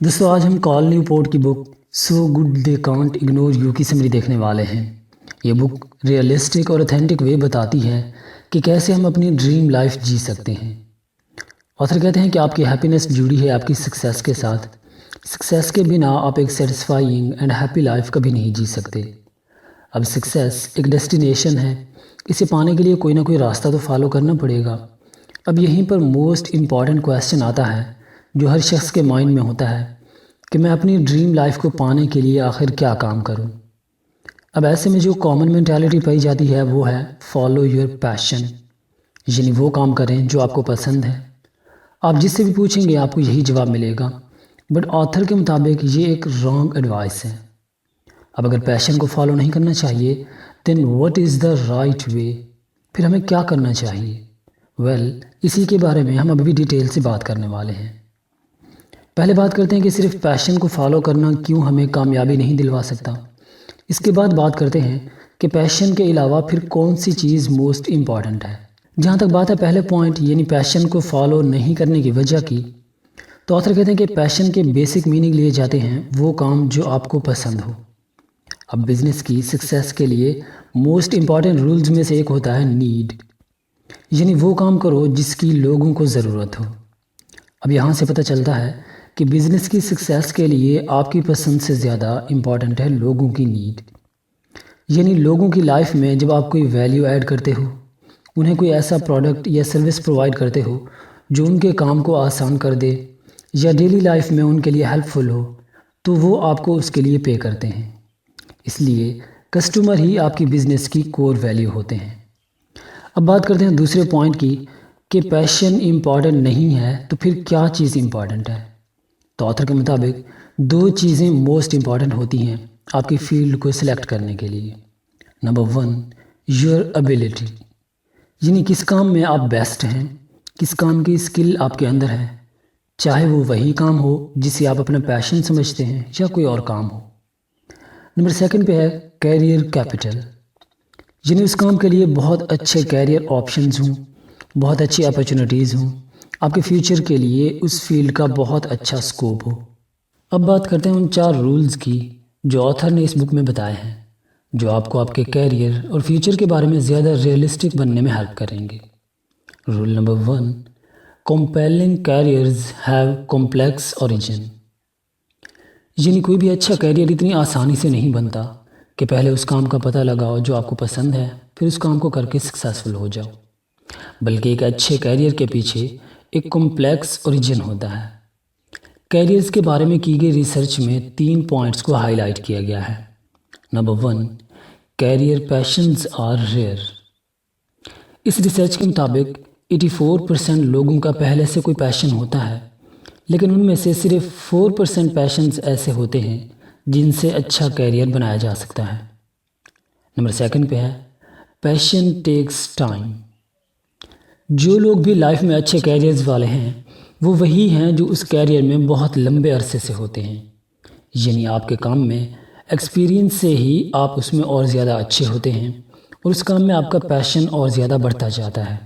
दोस्तों आज हम कॉल न्यूपोर्ट की book so good they can't ignore you की समरी देखने वाले हैं। ये बुक रियलिस्टिक और ऑथेंटिक वे बताती है कि कैसे हम अपनी ड्रीम लाइफ जी सकते हैं। ऑथर कहते हैं कि आपकी हैप्पीनेस जुड़ी है आपकी सक्सेस के साथ। सक्सेस के बिना आप एक सेटिस्फाइंग एंड हैप्पी लाइफ कभी नहीं जी सकते। अब सक्सेस एक डेस्टिनेशन है, इसे पाने के लिए कोई ना कोई रास्ता तो फॉलो करना पड़ेगा। अब यहीं पर मोस्ट इम्पॉर्टेंट क्वेश्चन आता है जो हर शख्स के माइंड में होता है कि मैं अपनी ड्रीम लाइफ को पाने के लिए आखिर क्या काम करूं। अब ऐसे में जो कॉमन मेंटालिटी पाई जाती है वो है फॉलो योर पैशन, यानी वो काम करें जो आपको पसंद है। आप जिससे भी पूछेंगे आपको यही जवाब मिलेगा, बट ऑथर के मुताबिक ये एक रॉन्ग एडवाइस है। अब अगर पैशन को फॉलो नहीं करना चाहिए then what is the right way, फिर हमें क्या करना चाहिए? इसी के बारे में हम अभी डिटेल से बात करने वाले हैं। पहले बात करते हैं कि सिर्फ पैशन को फॉलो करना क्यों हमें कामयाबी नहीं दिलवा सकता। इसके बाद बात करते हैं कि पैशन के अलावा फिर कौन सी चीज़ मोस्ट इम्पॉर्टेंट है। जहाँ तक बात है पहले पॉइंट यानी पैशन को फॉलो नहीं करने की वजह की, तो ऑथर कहते हैं कि पैशन के बेसिक मीनिंग लिए जाते हैं वो काम जो आपको पसंद हो। अब बिजनेस की सक्सेस के लिए मोस्ट इम्पॉर्टेंट रूल्स में से एक होता है नीड, यानी वो काम करो जिसकी लोगों को ज़रूरत हो। अब यहाँ से पता चलता है कि बिज़नेस की सक्सेस के लिए आपकी पसंद से ज़्यादा इम्पॉर्टेंट है लोगों की नीड, यानी लोगों की लाइफ में जब आप कोई वैल्यू ऐड करते हो, उन्हें कोई ऐसा प्रोडक्ट या सर्विस प्रोवाइड करते हो जो उनके काम को आसान कर दे या डेली लाइफ में उनके लिए हेल्पफुल हो, तो वो आपको उसके लिए पे करते हैं। इसलिए कस्टमर ही आपकी बिज़नेस की कोर वैल्यू होते हैं। अब बात करते हैं दूसरे पॉइंट की कि पैशन इम्पॉर्टेंट नहीं है तो फिर क्या चीज़ इम्पॉर्टेंट है। तो ऑथर के मुताबिक दो चीज़ें मोस्ट इम्पॉर्टेंट होती हैं आपकी फील्ड को सिलेक्ट करने के लिए। नंबर 1 योर एबिलिटी, यानी किस काम में आप बेस्ट हैं, किस काम की स्किल आपके अंदर है, चाहे वो वही काम हो जिसे आप अपना पैशन समझते हैं या कोई और काम हो। नंबर 2 पे है कैरियर कैपिटल, यानी उस काम के लिए बहुत अच्छे कैरियर ऑप्शंस हों, बहुत अच्छी अपॉर्चुनिटीज़ हों, आपके फ्यूचर के लिए उस फील्ड का बहुत अच्छा स्कोप हो। अब बात करते हैं उन 4 रूल्स की जो ऑथर ने इस बुक में बताए हैं, जो आपको आपके कैरियर और फ्यूचर के बारे में ज़्यादा रियलिस्टिक बनने में हेल्प करेंगे। Rule number 1 compelling carriers have complex origin, यानी कोई भी अच्छा कैरियर इतनी आसानी से नहीं बनता कि पहले उस काम का पता लगाओ जो आपको पसंद है फिर उस काम को करके सक्सेसफुल हो जाओ, बल्कि एक अच्छे कैरियर के पीछे एक कॉम्प्लेक्स ओरिजिन होता है। कैरियर्स के बारे में की गई रिसर्च में 3 पॉइंट्स को हाईलाइट किया गया है। Number 1 career passions are rare. इस रिसर्च के मुताबिक 84% लोगों का पहले से कोई पैशन होता है, लेकिन उनमें से सिर्फ 4% पैशंस ऐसे होते हैं जिनसे अच्छा कैरियर बनाया जा सकता है। नंबर 2 पे है पैशन टेक्स टाइम। जो लोग भी लाइफ में अच्छे कैरियर्स वाले हैं वो वही हैं जो उस कैरियर में बहुत लंबे अरसे से होते हैं, यानी आपके काम में एक्सपीरियंस से ही आप उसमें और ज़्यादा अच्छे होते हैं और उस काम में आपका पैशन और ज़्यादा बढ़ता जाता है,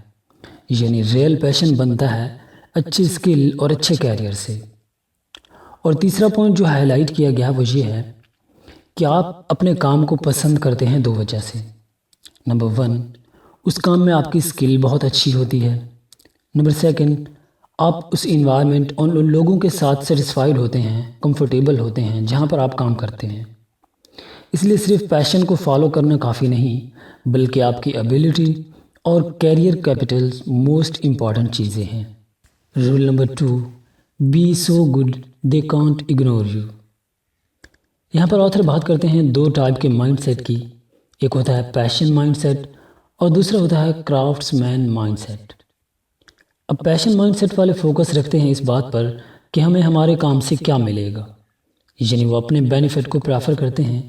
यानी रियल पैशन बनता है अच्छी स्किल और अच्छे कैरियर से। और तीसरा पॉइंट जो हाईलाइट किया गया वो ये है कि आप अपने काम को पसंद करते हैं 2 वजह से। नंबर 1 उस काम में आपकी स्किल बहुत अच्छी होती है। नंबर 2 आप उस इन्वायरमेंट और उन लोगों के साथ सेटिस्फाइड होते हैं, कंफर्टेबल होते हैं जहाँ पर आप काम करते हैं। इसलिए सिर्फ पैशन को फॉलो करना काफ़ी नहीं, बल्कि आपकी एबिलिटी और कैरियर कैपिटल मोस्ट इम्पॉर्टेंट चीज़ें हैं। Rule number 2 be so good they can't ignore you. यहाँ पर ऑथर बात करते हैं 2 टाइप के माइंडसेट की। एक होता है पैशन माइंडसेट और दूसरा होता है क्राफ्ट्समैन माइंडसेट। अब पैशन माइंडसेट वाले फोकस रखते हैं इस बात पर कि हमें हमारे काम से क्या मिलेगा, यानी वो अपने बेनिफिट को प्रेफर करते हैं।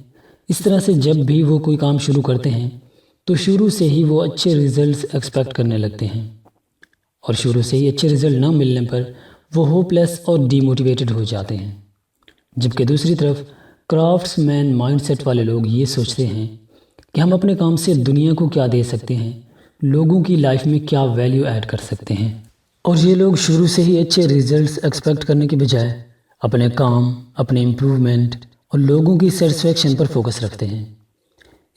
इस तरह से जब भी वो कोई काम शुरू करते हैं तो शुरू से ही वो अच्छे रिजल्ट्स एक्सपेक्ट करने लगते हैं, और शुरू से ही अच्छे रिजल्ट ना मिलने पर वो होपलेस और डीमोटिवेटेड हो जाते हैं। जबकि दूसरी तरफ क्राफ्ट्समैन माइंडसेट वाले लोग ये सोचते हैं कि हम अपने काम से दुनिया को क्या दे सकते हैं, लोगों की लाइफ में क्या वैल्यू ऐड कर सकते हैं। और ये लोग शुरू से ही अच्छे रिजल्ट्स एक्सपेक्ट करने के बजाय अपने काम, अपने इम्प्रूवमेंट और लोगों की सेटिस्फेक्शन पर फोकस रखते हैं।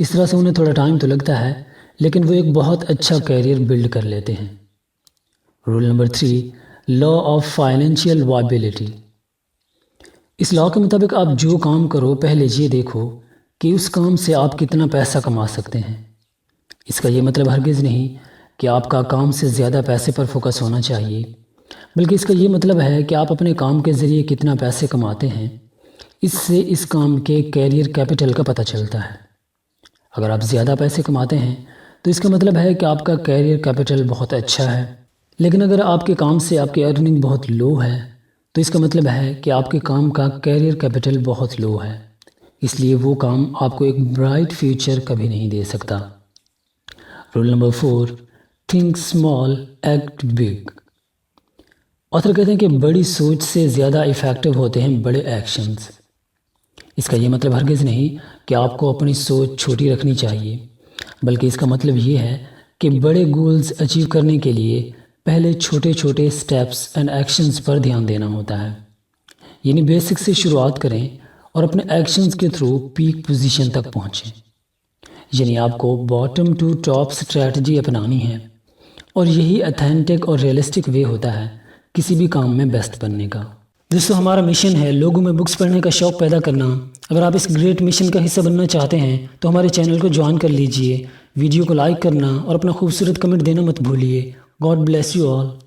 इस तरह से उन्हें थोड़ा टाइम तो लगता है, लेकिन वो एक बहुत अच्छा कैरियर बिल्ड कर लेते हैं। Rule number 3, law of financial viability. इस लॉ के मुताबिक आप जो काम करो, पहले ये देखो कि उस काम से आप कितना पैसा कमा सकते हैं। इसका ये मतलब हरगिज़ नहीं कि आपका काम से ज़्यादा पैसे पर फोकस होना चाहिए, बल्कि इसका ये मतलब है कि आप अपने काम के ज़रिए कितना पैसे कमाते हैं। इससे इस काम के कैरियर कैपिटल का पता चलता है। अगर आप ज़्यादा पैसे कमाते हैं तो इसका मतलब है कि आपका कैरियर कैपिटल बहुत अच्छा है। लेकिन अगर आपके काम से आपकी अर्निंग बहुत लो है तो इसका मतलब है कि आपके काम का कैरियर कैपिटल बहुत लो है, इसलिए वो काम आपको एक ब्राइट फ्यूचर कभी नहीं दे सकता। Rule number 4, think small act big. Author कहते हैं कि बड़ी सोच से ज़्यादा इफ़ेक्टिव होते हैं बड़े एक्शंस। इसका ये मतलब हरगिज़ नहीं कि आपको अपनी सोच छोटी रखनी चाहिए, बल्कि इसका मतलब ये है कि बड़े गोल्स अचीव करने के लिए पहले छोटे छोटे स्टेप्स एंड एक्शंस पर ध्यान देना होता है। यानी बेसिक से शुरुआत करें और अपने एक्शंस के थ्रू पीक पोजीशन तक पहुँचें। यानी आपको बॉटम टू टॉप स्ट्रैटेजी अपनानी है, और यही अथेंटिक और रियलिस्टिक वे होता है किसी भी काम में बेस्ट बनने का। दोस्तों, हमारा मिशन है लोगों में बुक्स पढ़ने का शौक़ पैदा करना। अगर आप इस ग्रेट मिशन का हिस्सा बनना चाहते हैं तो हमारे चैनल को ज्वाइन कर लीजिए, वीडियो को लाइक करना और अपना खूबसूरत कमेंट देना मत भूलिए। God bless you all.